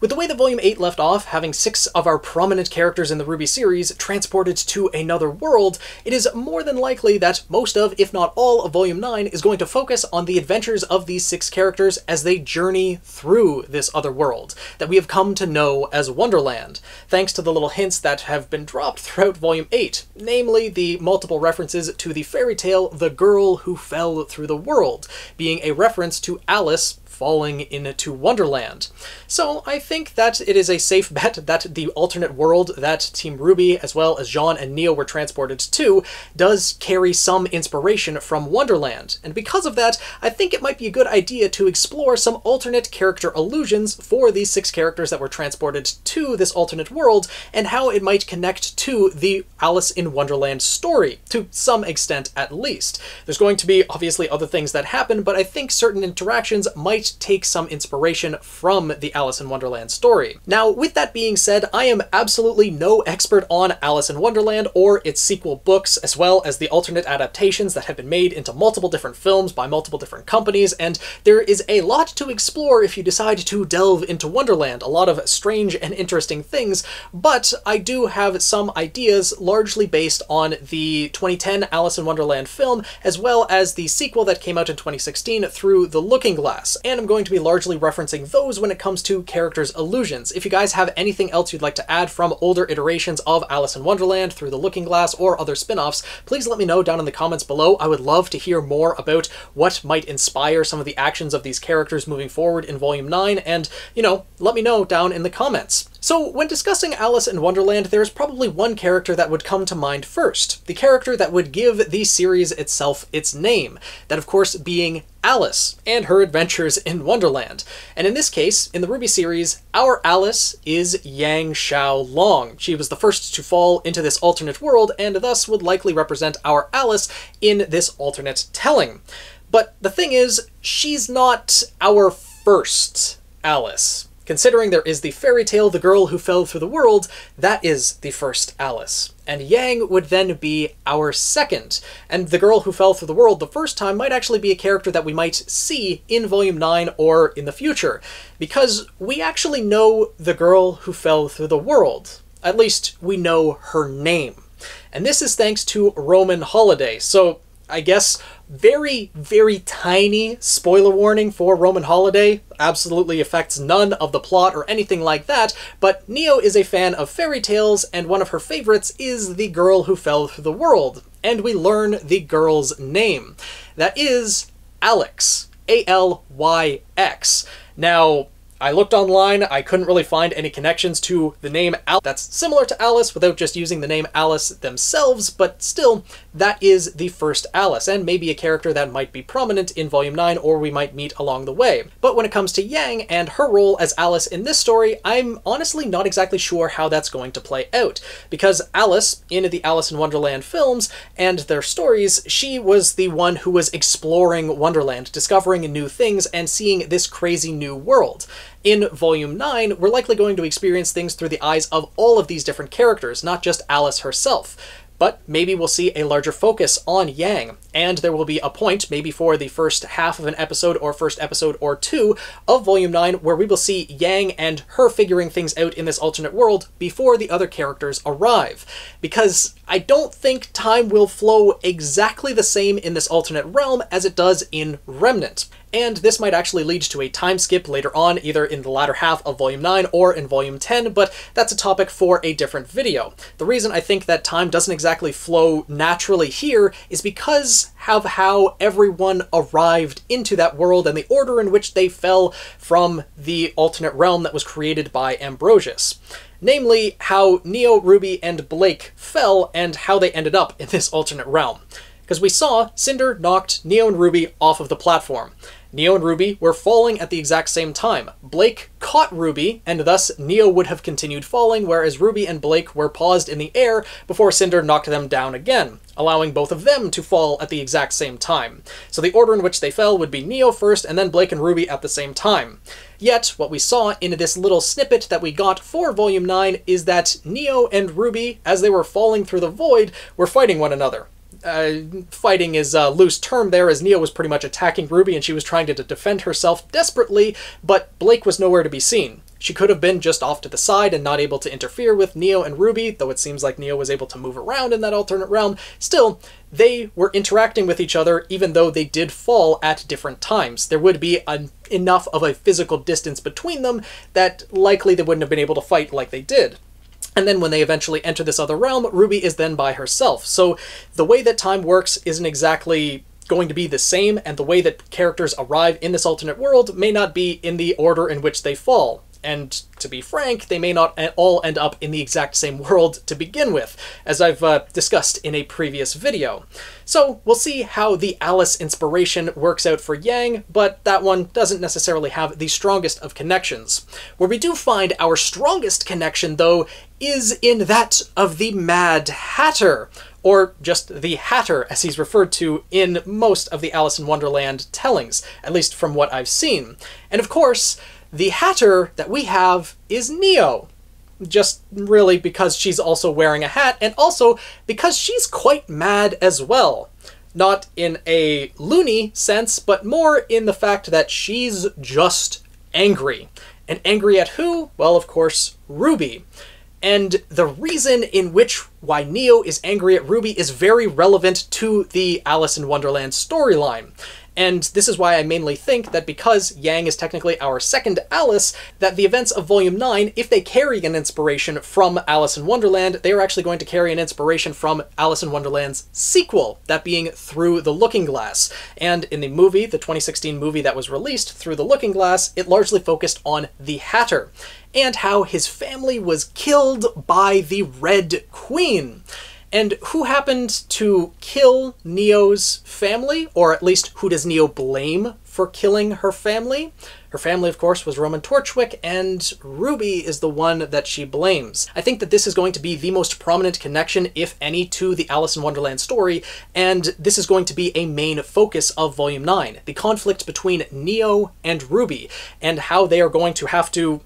With the way that Volume 8 left off, having 6 of our prominent characters in the RWBY series transported to another world, it is more than likely that most of, if not all, of Volume 9 is going to focus on the adventures of these 6 characters as they journey through this other world that we have come to know as Wonderland, thanks to the little hints that have been dropped throughout Volume 8, namely the multiple references to the fairy tale The Girl Who Fell Through the World, being a reference to Alice falling into Wonderland. So I think that it is a safe bet that the alternate world that Team RWBY, as well as Jean and Neo, were transported to does carry some inspiration from Wonderland. And because of that, I think it might be a good idea to explore some alternate character allusions for these 6 characters that were transported to this alternate world, and how it might connect to the Alice in Wonderland story, to some extent at least. There's going to be obviously other things that happen, but I think certain interactions might take some inspiration from the Alice in Wonderland story. Now, with that being said, I am absolutely no expert on Alice in Wonderland or its sequel books, as well as the alternate adaptations that have been made into multiple different films by multiple different companies, and there is a lot to explore if you decide to delve into Wonderland, a lot of strange and interesting things, but I do have some ideas largely based on the 2010 Alice in Wonderland film, as well as the sequel that came out in 2016 through The Looking Glass, and I'm going to be largely referencing those when it comes to characters' allusions. If you guys have anything else you'd like to add from older iterations of Alice in Wonderland through The Looking Glass or other spin-offs, please let me know down in the comments below. I would love to hear more about what might inspire some of the actions of these characters moving forward in Volume 9, and, you know, let me know down in the comments. So, when discussing Alice in Wonderland, there's probably one character that would come to mind first, the character that would give the series itself its name, that of course being Alice and her adventures in Wonderland. And in this case, in the RWBY series, our Alice is Yang Xiaolong. She was the first to fall into this alternate world, and thus would likely represent our Alice in this alternate telling. But the thing is, she's not our first Alice. Considering there is the fairy tale The Girl Who Fell Through the World, that is the first Alice. And Yang would then be our second. And The Girl Who Fell Through the World the first time might actually be a character that we might see in Volume 9 or in the future, because we actually know The Girl Who Fell Through the World. At least we know her name. And this is thanks to Roman Holiday. So I guess very, very tiny spoiler warning for Roman Holiday. Absolutely affects none of the plot or anything like that, but Neo is a fan of fairy tales, and one of her favorites is The Girl Who Fell Through the World, and we learn the girl's name. That is Alyx. A-L-Y-X. Now, I looked online, I couldn't really find any connections to the name Alice that's similar to Alice without just using the name Alice themselves, but still, that is the first Alice, and maybe a character that might be prominent in Volume 9 or we might meet along the way. But when it comes to Yang and her role as Alice in this story, I'm honestly not exactly sure how that's going to play out, because Alice, in the Alice in Wonderland films and their stories, she was the one who was exploring Wonderland, discovering new things, and seeing this crazy new world. In Volume 9, we're likely going to experience things through the eyes of all of these different characters, not just Alice herself. But maybe we'll see a larger focus on Yang, and there will be a point, maybe for the first half of an episode or first episode or 2 of Volume 9, where we will see Yang and her figuring things out in this alternate world before the other characters arrive. Because I don't think time will flow exactly the same in this alternate realm as it does in Remnant. And this might actually lead to a time skip later on, either in the latter half of Volume 9 or in Volume 10, but that's a topic for a different video. The reason I think that time doesn't exactly flow naturally here is because of how everyone arrived into that world and the order in which they fell from the alternate realm that was created by Ambrosius. Namely, how Neo, RWBY, and Blake fell and how they ended up in this alternate realm. Because we saw Cinder knocked Neo and RWBY off of the platform. Neo and RWBY were falling at the exact same time. Blake caught RWBY, and thus Neo would have continued falling, whereas RWBY and Blake were paused in the air before Cinder knocked them down again, allowing both of them to fall at the exact same time. So the order in which they fell would be Neo first, and then Blake and RWBY at the same time. Yet, what we saw in this little snippet that we got for Volume 9 is that Neo and RWBY, as they were falling through the void, were fighting one another. Fighting is a loose term there, as Neo was pretty much attacking RWBY and she was trying to defend herself desperately, but Blake was nowhere to be seen. She could have been just off to the side and not able to interfere with Neo and RWBY, though it seems like Neo was able to move around in that alternate realm. Still, they were interacting with each other even though they did fall at different times. There would be enough of a physical distance between them that likely they wouldn't have been able to fight like they did. And then when they eventually enter this other realm, RWBY is then by herself. So the way that time works isn't exactly going to be the same, and the way that characters arrive in this alternate world may not be in the order in which they fall. And to be frank, they may not all end up in the exact same world to begin with, as I've discussed in a previous video. So we'll see how the Alice inspiration works out for Yang, but that one doesn't necessarily have the strongest of connections. Where we do find our strongest connection, though, is in that of the Mad Hatter, or just the Hatter, as he's referred to in most of the Alice in Wonderland tellings, at least from what I've seen. And of course, the Hatter that we have is Neo. Just really because she's also wearing a hat, and also because she's quite mad as well. Not in a loony sense, but more in the fact that she's just angry. And angry at who? Well, of course, RWBY. And the reason in which why Neo is angry at RWBY is very relevant to the Alice in Wonderland storyline. And this is why I mainly think that because Yang is technically our second Alice, that the events of Volume 9, if they carry an inspiration from Alice in Wonderland, they are actually going to carry an inspiration from Alice in Wonderland's sequel, that being Through the Looking Glass. And in the movie, the 2016 movie that was released, Through the Looking Glass, it largely focused on the Hatter, and how his family was killed by the Red Queen. And who happened to kill Neo's family? Or at least, who does Neo blame for killing her family? Her family, of course, was Roman Torchwick, and RWBY is the one that she blames. I think that this is going to be the most prominent connection, if any, to the Alice in Wonderland story, and this is going to be a main focus of Volume 9. The conflict between Neo and RWBY, and how they are going to have to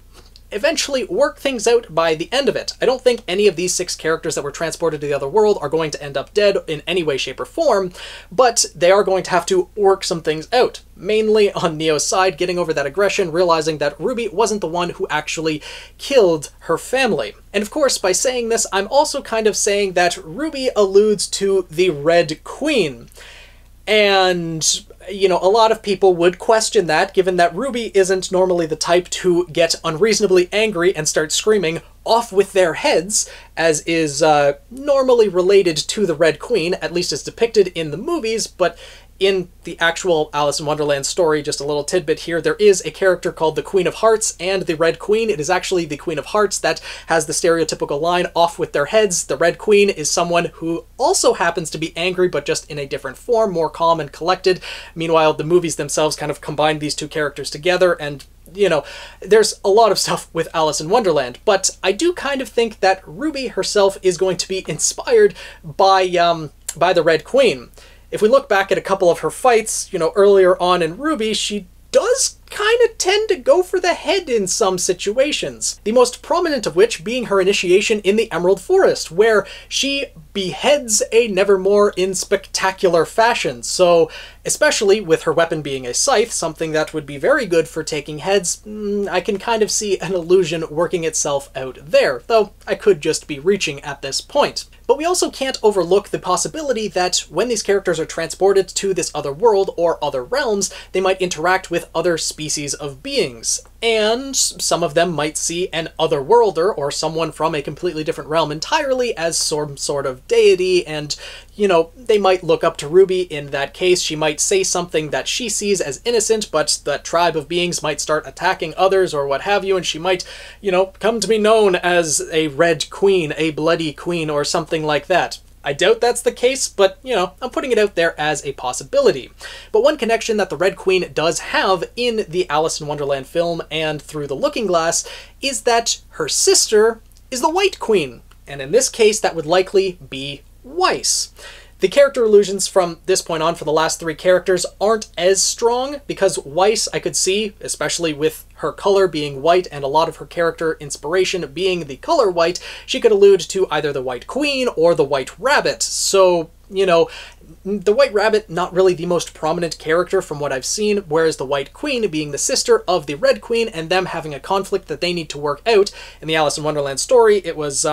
eventually work things out by the end of it. I don't think any of these 6 characters that were transported to the other world are going to end up dead in any way, shape, or form, but they are going to have to work some things out. Mainly on Neo's side, getting over that aggression, realizing that RWBY wasn't the one who actually killed her family. And of course, by saying this, I'm also kind of saying that RWBY alludes to the Red Queen. And, you know, a lot of people would question that, given that RWBY isn't normally the type to get unreasonably angry and start screaming off with their heads, as is normally related to the Red Queen, at least as depicted in the movies, but in the actual Alice in Wonderland story, just a little tidbit here, there is a character called the Queen of Hearts and the Red Queen. It is actually the Queen of Hearts that has the stereotypical line, off with their heads. The Red Queen is someone who also happens to be angry, but just in a different form, more calm and collected. Meanwhile, the movies themselves kind of combine these two characters together, and you know, there's a lot of stuff with Alice in Wonderland, but I do kind of think that RWBY herself is going to be inspired by the Red Queen. If we look back at a couple of her fights, you know, earlier on in RWBY, she does kind of tend to go for the head in some situations. The most prominent of which being her initiation in the Emerald Forest, where she beheads a Nevermore in spectacular fashion. So, especially with her weapon being a scythe, something that would be very good for taking heads, I can kind of see an illusion working itself out there, though I could just be reaching at this point. But we also can't overlook the possibility that when these characters are transported to this other world or other realms, they might interact with other species of beings. And some of them might see an otherworlder or someone from a completely different realm entirely as some sort of deity, and, you know, they might look up to RWBY. In that case, she might say something that she sees as innocent, but that tribe of beings might start attacking others or what have you, and she might, you know, come to be known as a Red Queen, a Bloody Queen, or something like that. I doubt that's the case, but, you know, I'm putting it out there as a possibility. But one connection that the Red Queen does have in the Alice in Wonderland film and Through the Looking Glass is that her sister is the White Queen, and in this case that would likely be Weiss. The character illusions from this point on for the last 3 characters aren't as strong, because Weiss I could see, especially with her color being white and a lot of her character inspiration being the color white, she could allude to either the White Queen or the White Rabbit. So you know, the White Rabbit, not really the most prominent character from what I've seen, whereas the White Queen being the sister of the Red Queen and them having a conflict that they need to work out. In the Alice in Wonderland story, it was,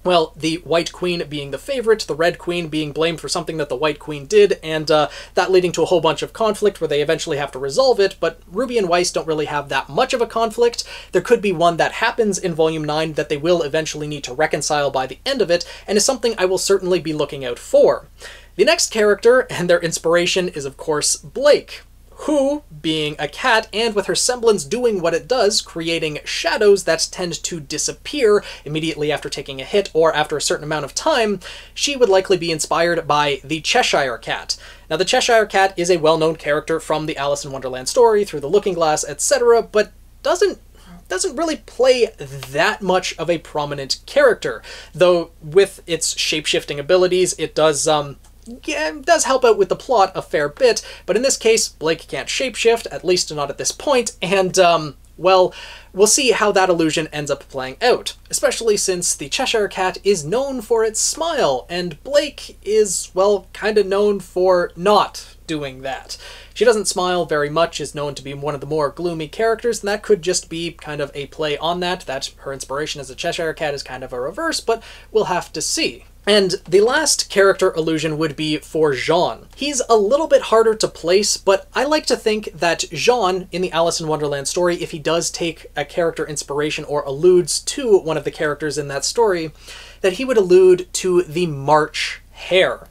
well, the White Queen being the favorite, the Red Queen being blamed for something that the White Queen did, and that leading to a whole bunch of conflict where they eventually have to resolve it, but Ruby and Weiss don't really have that much of a conflict. There could be one that happens in Volume 9 that they will eventually need to reconcile by the end of it, and is something I will certainly be looking out for. The next character, and their inspiration, is of course Blake, who, being a cat and with her semblance doing what it does, creating shadows that tend to disappear immediately after taking a hit or after a certain amount of time, she would likely be inspired by the Cheshire Cat. Now, the Cheshire Cat is a well-known character from the Alice in Wonderland story, through the Looking Glass, etc., but doesn't really play that much of a prominent character, though with its shape-shifting abilities, it does help out with the plot a fair bit, but in this case, Blake can't shapeshift, at least not at this point, and, well, we'll see how that illusion ends up playing out, especially since the Cheshire Cat is known for its smile, and Blake is, well, kinda known for not doing that. She doesn't smile very much, is known to be one of the more gloomy characters, and that could just be kind of a play on that her inspiration as a Cheshire Cat is kind of a reverse, but we'll have to see. And the last character illusion would be for Jean. He's a little bit harder to place, but I like to think that Jean, in the Alice in Wonderland story, if he does take a character inspiration or alludes to one of the characters in that story, that he would allude to the March Hare,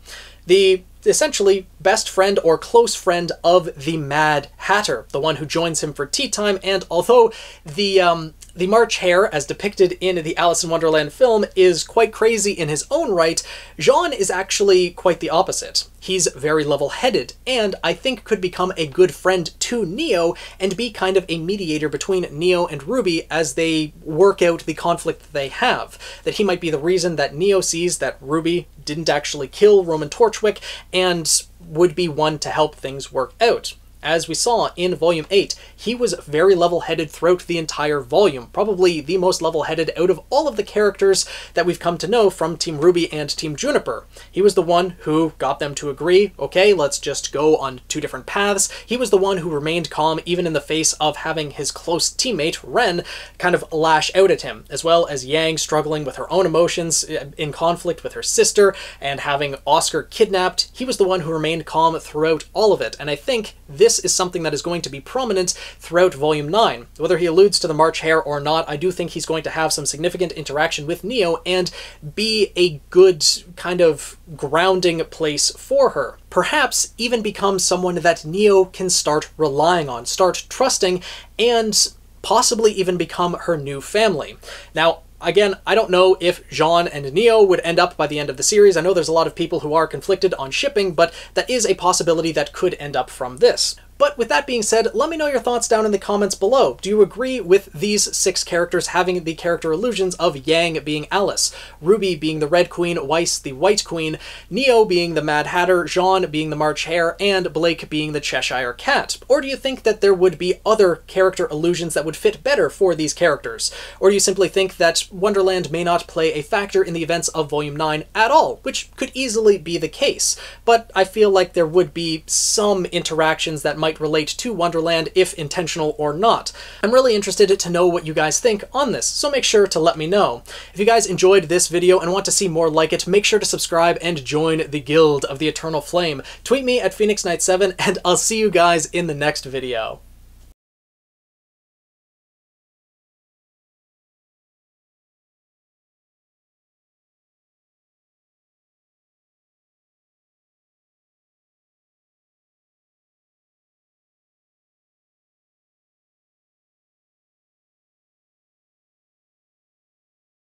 the essentially best friend or close friend of the Mad Hatter, the one who joins him for tea time, and although the March Hare, as depicted in the Alice in Wonderland film, is quite crazy in his own right, Jean is actually quite the opposite. He's very level-headed, and I think could become a good friend to Neo and be kind of a mediator between Neo and Ruby as they work out the conflict that they have. That he might be the reason that Neo sees that Ruby didn't actually kill Roman Torchwick and would be one to help things work out. As we saw in Volume 8, he was very level-headed throughout the entire volume, probably the most level-headed out of all of the characters that we've come to know from Team Ruby and Team Juniper. He was the one who got them to agree, okay, let's just go on two different paths. He was the one who remained calm even in the face of having his close teammate, Ren, kind of lash out at him, as well as Yang struggling with her own emotions in conflict with her sister and having Oscar kidnapped. He was the one who remained calm throughout all of it, and I think this is something that is going to be prominent throughout Volume 9. Whether he alludes to the March Hare or not, I do think he's going to have some significant interaction with Neo and be a good kind of grounding place for her. Perhaps even become someone that Neo can start relying on, start trusting, and possibly even become her new family. Now, again, I don't know if Jean and Neo would end up by the end of the series. I know there's a lot of people who are conflicted on shipping, but that is a possibility that could end up from this. But with that being said, let me know your thoughts down in the comments below. Do you agree with these 6 characters having the character illusions of Yang being Alice, Ruby being the Red Queen, Weiss the White Queen, Neo being the Mad Hatter, Jean being the March Hare, and Blake being the Cheshire Cat? Or do you think that there would be other character illusions that would fit better for these characters? Or do you simply think that Wonderland may not play a factor in the events of Volume 9 at all, which could easily be the case, but I feel like there would be some interactions that might relate to Wonderland, if intentional or not. I'm really interested to know what you guys think on this, so make sure to let me know. If you guys enjoyed this video and want to see more like it, make sure to subscribe and join the Guild of the Eternal Flame. Tweet me at PhoenixKnight7, and I'll see you guys in the next video.